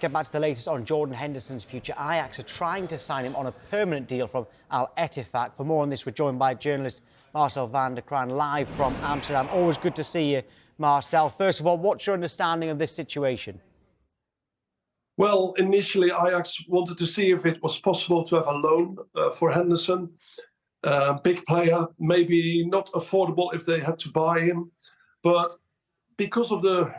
Get back to the latest on Jordan Henderson's future. Ajax are trying to sign him on a permanent deal from Al Ettifaq. For more on this, we're joined by journalist Marcel Van Der Kraan, live from Amsterdam. Always good to see you, Marcel. First of all, what's your understanding of this situation? Well, initially Ajax wanted to see if it was possible to have a loan for Henderson. Big player, maybe not affordable if they had to buy him, but because of the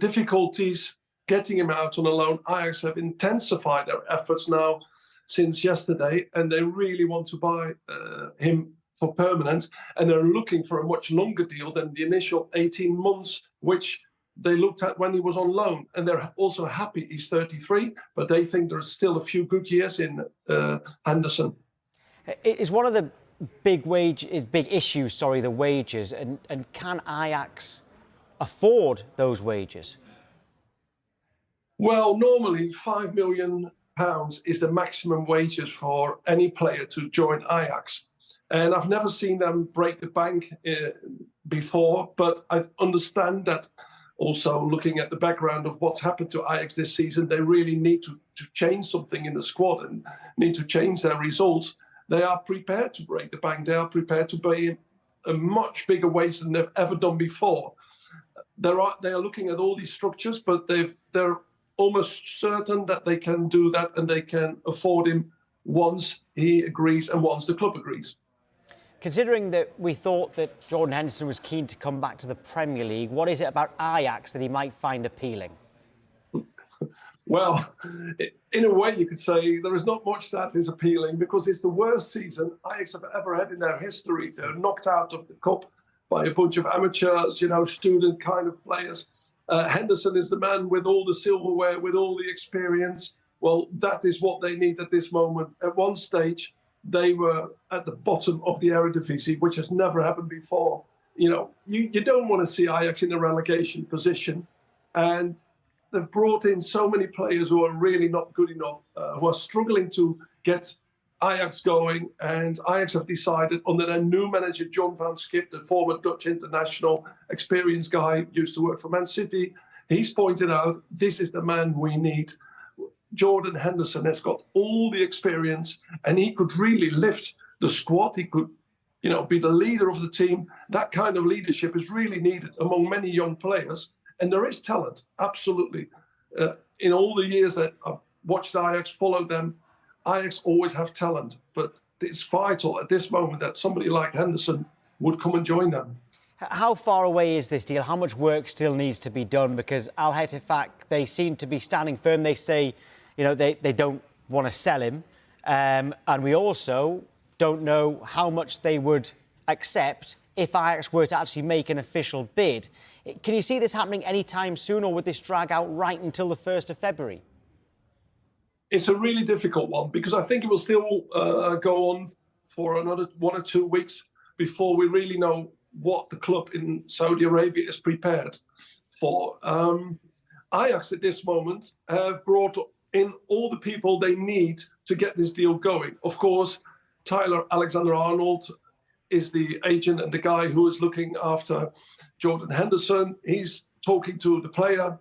difficulties getting him out on a loan, Ajax have intensified their efforts now since yesterday, and they really want to buy him for permanent, and they're looking for a much longer deal than the initial 18 months, which they looked at when he was on loan. And they're also happy he's 33, but they think there's still a few good years in Henderson. Is one of the big issues, the wages, and can Ajax afford those wages? Well, normally £5 million is the maximum wages for any player to join Ajax. And I've never seen them break the bank before, but I understand that also looking at the background of what's happened to Ajax this season, they really need to change something in the squad and need to change their results. They are prepared to break the bank. They are prepared to pay a much bigger wage than they've ever done before. They are looking at all these structures, but they're almost certain that they can do that and they can afford him once he agrees and once the club agrees. Considering that we thought that Jordan Henderson was keen to come back to the Premier League, what is it about Ajax that he might find appealing? Well, in a way, you could say there is not much that is appealing because it's the worst season Ajax have ever had in their history. They're knocked out of the cup by a bunch of amateurs, student kind of players. Henderson is the man with all the silverware, with all the experience. Well, that is what they need at this moment. At one stage, they were at the bottom of the Eredivisie, which has never happened before. You don't want to see Ajax in a relegation position. And they've brought in so many players who are really not good enough, who are struggling to get Ajax going. And Ajax have decided under their new manager, John van Schip, the former Dutch international, experienced guy, used to work for Man City. He's pointed out, this is the man we need. Jordan Henderson has got all the experience and he could really lift the squad. He could, be the leader of the team. That kind of leadership is really needed among many young players. And there is talent, absolutely. In all the years that I've watched Ajax, followed them, Ajax always have talent. But it's vital at this moment that somebody like Henderson would come and join them. How far away is this deal? How much work still needs to be done? Because Al Ettifaq, they seem to be standing firm. They say, they don't want to sell him. And we also don't know how much they would accept if Ajax were to actually make an official bid. Can you see this happening anytime soon, or would this drag out right until the 1st of February? It's a really difficult one because I think it will still go on for another 1 or 2 weeks before we really know what the club in Saudi Arabia is prepared for. Ajax at this moment have brought in all the people they need to get this deal going. Of course, Tyler Alexander-Arnold is the agent and the guy who is looking after Jordan Henderson. He's talking to the player.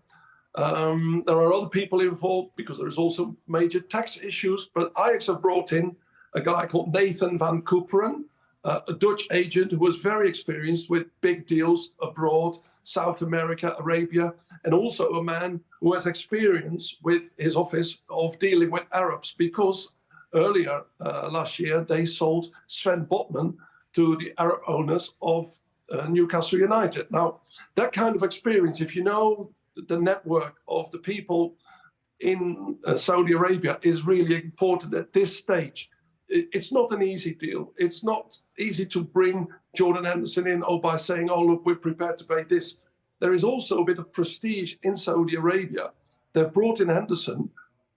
There are other people involved because there is also major tax issues. But Ajax have brought in a guy called Nathan van Kooperen, a Dutch agent who was very experienced with big deals abroad, South America, Arabia, and also a man who has experience with his office of dealing with Arabs because earlier last year they sold Sven Botman to the Arab owners of Newcastle United. Now, that kind of experience, if you know the network of the people in Saudi Arabia, is really important at this stage. It's not an easy deal. It's not easy to bring Jordan Henderson in by saying, look, we're prepared to pay this. There is also a bit of prestige in Saudi Arabia. They've brought in Henderson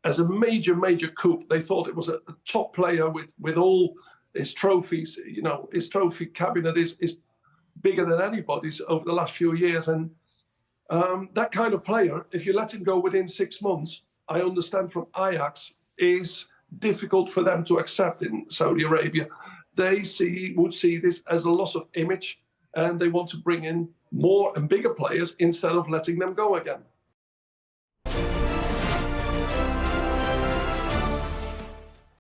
as a major, major coup. They thought it was a top player with all his trophies. His trophy cabinet is bigger than anybody's over the last few years. And that kind of player, if you let him go within 6 months, I understand from Ajax, is difficult for them to accept in Saudi Arabia. They would see this as a loss of image, and they want to bring in more and bigger players instead of letting them go again.